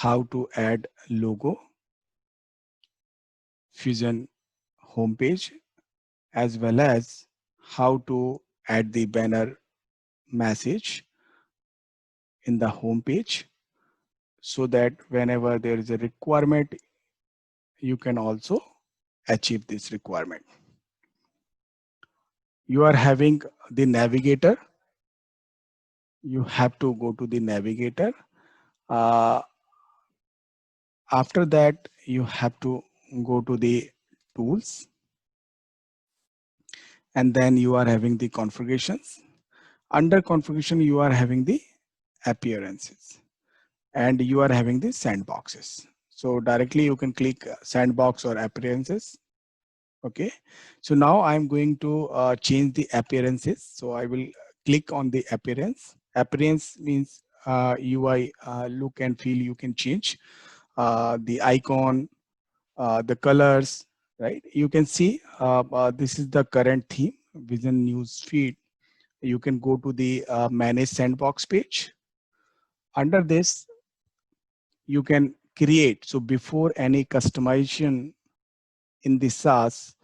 how to add logo, Fusion homepage, as well as how to add the banner message in the homepage, so that whenever there is a requirement, you can also achieve this requirement. You are having the navigator. You have to go to the navigator. Uh, After that, you have to go to the tools, and then you are having the configurations. Under configuration, you are having the appearances, and you are having the sandboxes. So directly you can click sandbox or appearances. Okay. So now I'm going to change the appearances. So I will click on the appearance. Appearance means UI look and feel you can change. The icon, the colors, right? You can see this is the current theme, Vision News Feed. You can go to the Manage Sandbox page. Under this, you can create. So before any customization in the SaaS,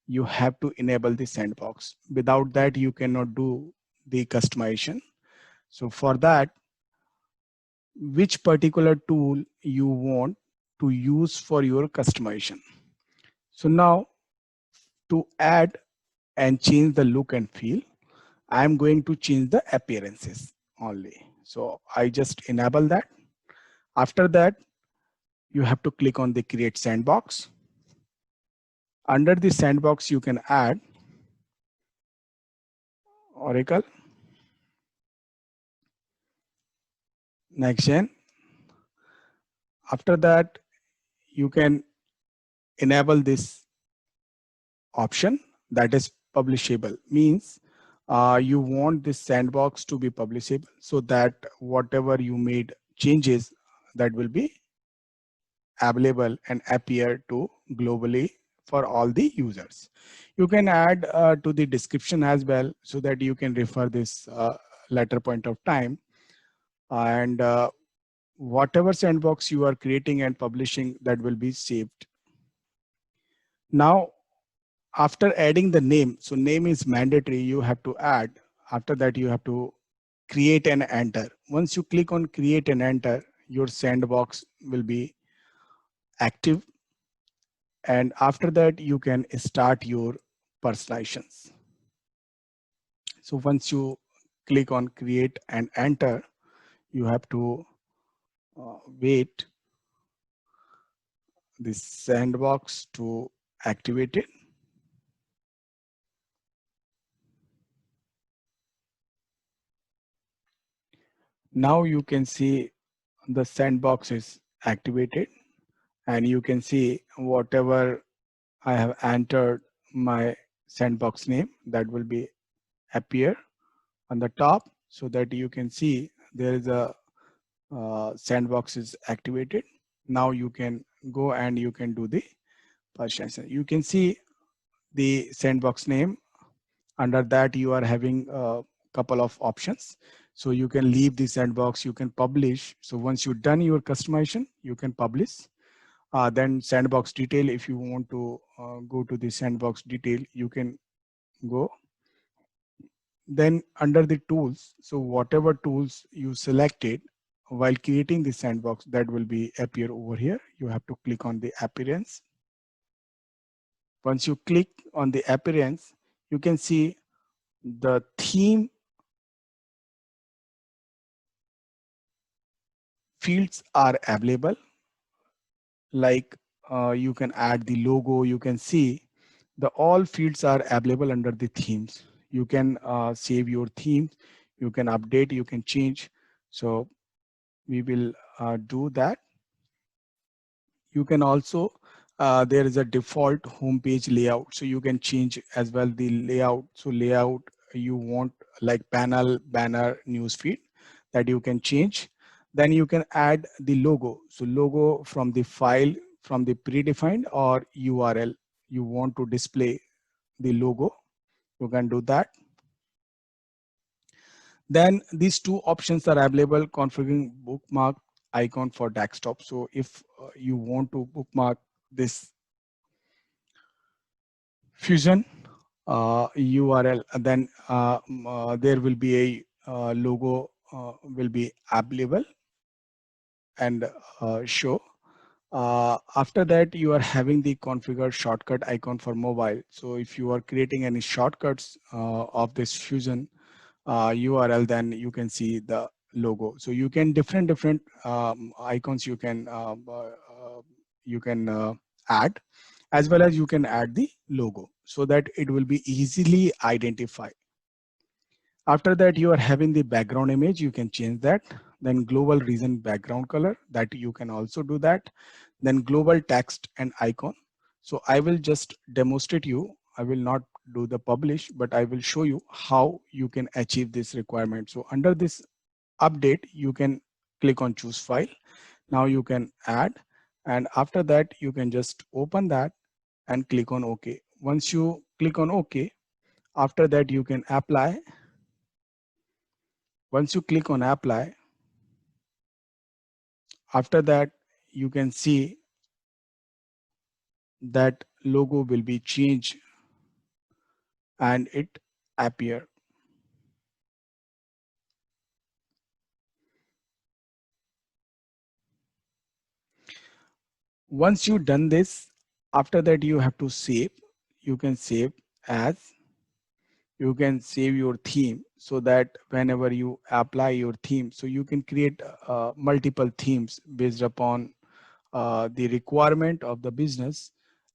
you have to enable the sandbox. Without that, you cannot do the customization. So for that, which particular tool you want to use for your customization. So now to add and change the look and feel, I'm going to change the appearances only. So I just enable that. After that, you have to click on the create sandbox. Under the sandbox, you can add Oracle, Next-Gen. After that, you can enable this option, that is publishable. Means you want this sandbox to be publishable, so that whatever you made changes, that will be available and appear to globally for all the users. You can add to the description as well, so that you can refer this later point of time. And whatever sandbox you are creating and publishing, that will be saved. Now, after adding the name, so name is mandatory, you have to add. After that, you have to create and enter. Once you click on create and enter, your sandbox will be active. And after that, you can start your personalizations. So once you click on create and enter, you have to wait this sandbox to activate it. Now you can see the sandbox is activated, and you can see whatever I have entered my sandbox name, that will be appear on the top, so that you can see there is a sandbox is activated. Now you can go and you can do the personalization. You can see the sandbox name. Under that, you are having a couple of options. So you can leave the sandbox, you can publish. So once you've done your customization, you can publish. Then sandbox detail, if you want to go to the sandbox detail, you can go. Then under the tools, so whatever tools you selected while creating the sandbox, that will be appear over here. You have to click on the appearance. Once you click on the appearance, you can see the theme fields are available. Like you can add the logo, you can see the all fields are available under the themes. You can save your themes, you can update, you can change. So we will do that. You can also there is a default homepage layout, so you can change as well the layout. So layout you want, like panel, banner, newsfeed, that you can change. Then you can add the logo. So logo from the file, from the predefined or URL you want to display the logo, you can do that. Then these two options are available: configuring bookmark icon for desktop. So if you want to bookmark this Fusion URL, then there will be a logo will be available and show. After that, you are having the configure shortcut icon for mobile. So if you are creating any shortcuts of this Fusion URL, then you can see the logo. So you can different icons you can add, as well as you can add the logo so that it will be easily identified. After that, you are having the background image, you can change that. Then global region background color, that you can also do that. Then global text and icon. So I will just demonstrate you. I will not do the publish, but I will show you how you can achieve this requirement. So under this update, you can click on choose file. Now you can add, and after that, you can just open that and click on OK. Once you click on OK, after that, you can apply. Once you click on apply, after that, you can see that logo will be changed and it appear. Once you done this, after that you have to save. You can save as, you can save your theme, so that whenever you apply your theme, so you can create multiple themes based upon the requirement of the business,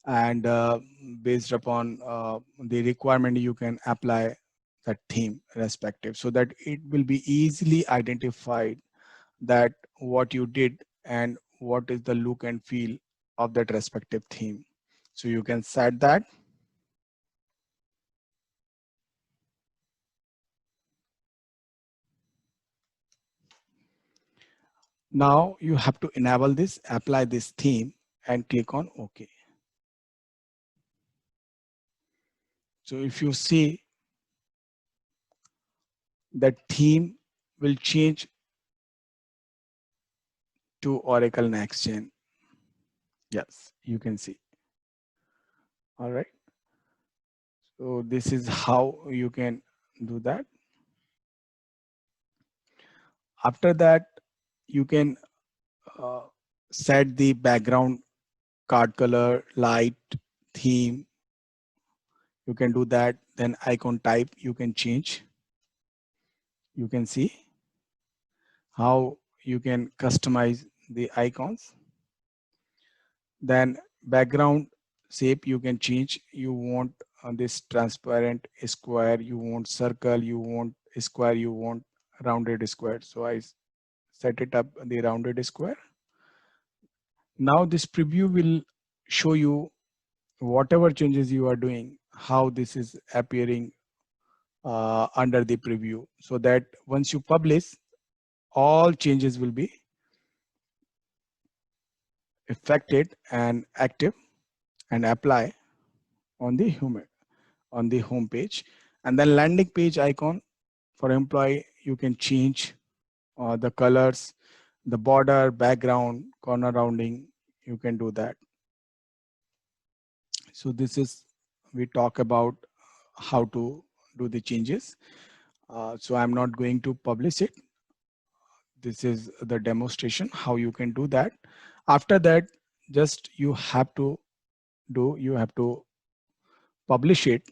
and based upon the requirement you can apply that theme respective, so that it will be easily identified that what you did and what is the look and feel of that respective theme. So you can set that. Now you have to enable this, apply this theme, and click on OK. So if you see, that theme will change to Oracle NextGen. Yes, you can see. All right. So this is how you can do that. After that, you can set the background card color, light, theme. You can do that. Then icon type, you can change. You can see how you can customize the icons. Then background shape, you can change. You want this transparent square, you want circle, you want square, you want rounded square. So I set it up the rounded square. Now this preview will show you whatever changes you are doing, how this is appearing under the preview, so that once you publish, all changes will be affected and active and apply on the home page. And then landing page icon for employee, you can change the colors, the border, background, corner rounding, you can do that. So this is, we talk about how to do the changes. So I'm not going to publish it. This is the demonstration how you can do that. After that, just you have to publish it.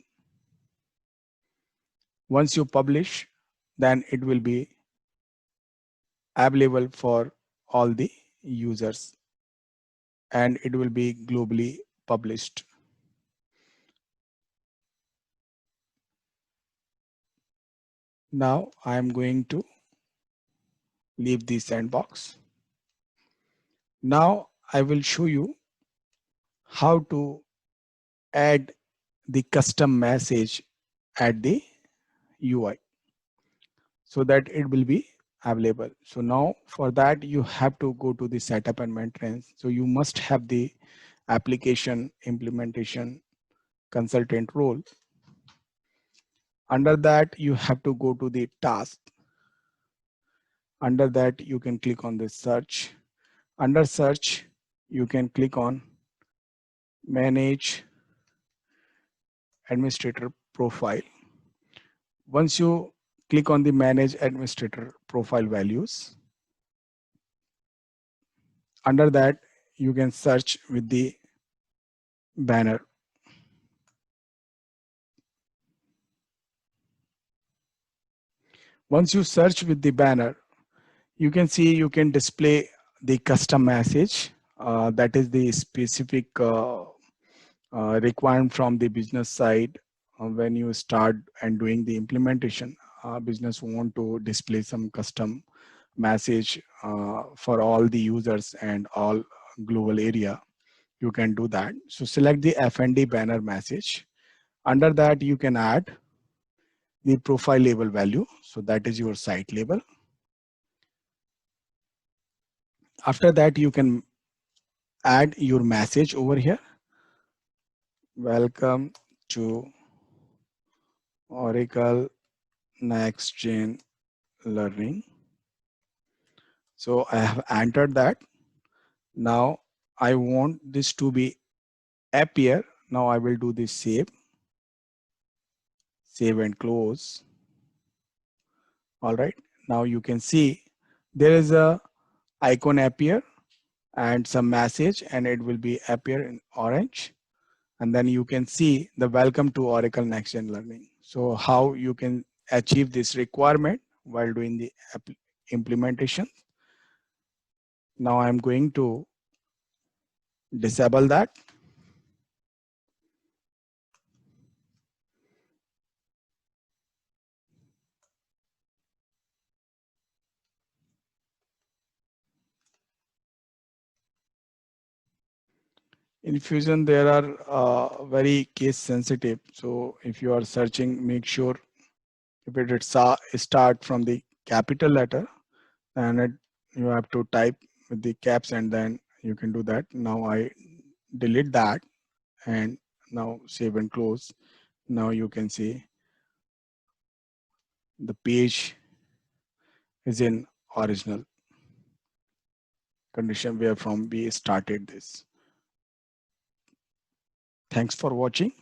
Once you publish, then it will be available for all the users and it will be globally published. Now I am going to leave the sandbox. Now I will show you how to add the custom message at the UI so that it will be available. So now for that, you have to go to the setup and maintenance. So you must have the application implementation consultant role. Under that, you have to go to the task. Under that, you can click on the search. Under search, you can click on manage administrator profile. Once you click on the manage administrator profile values, under that you can search with the banner. Once you search with the banner, you can see you can display the custom message. That is the specific requirement from the business side. When you start and doing the implementation, business want to display some custom message for all the users and all global area. You can do that. So select the FND banner message. Under that, you can add the profile label value. So that is your site label. After that, you can add your message over here. Welcome to Oracle Next Gen Learning. So I have entered that. Now I want this to be appear. Now I will do this save and close. All right. Now you can see there is a icon appear and some message, and it will be appear in orange. And then you can see the welcome to Oracle Next Gen Learning. So how you can achieve this requirement while doing the implementation. Now I'm going to disable that. In Fusion, there are very case sensitive. So if you are searching, make sure if it start from the capital letter, then you have to type with the caps, and then you can do that. Now I delete that, and now save and close. Now you can see the page is in original condition where from we started this. Thanks for watching.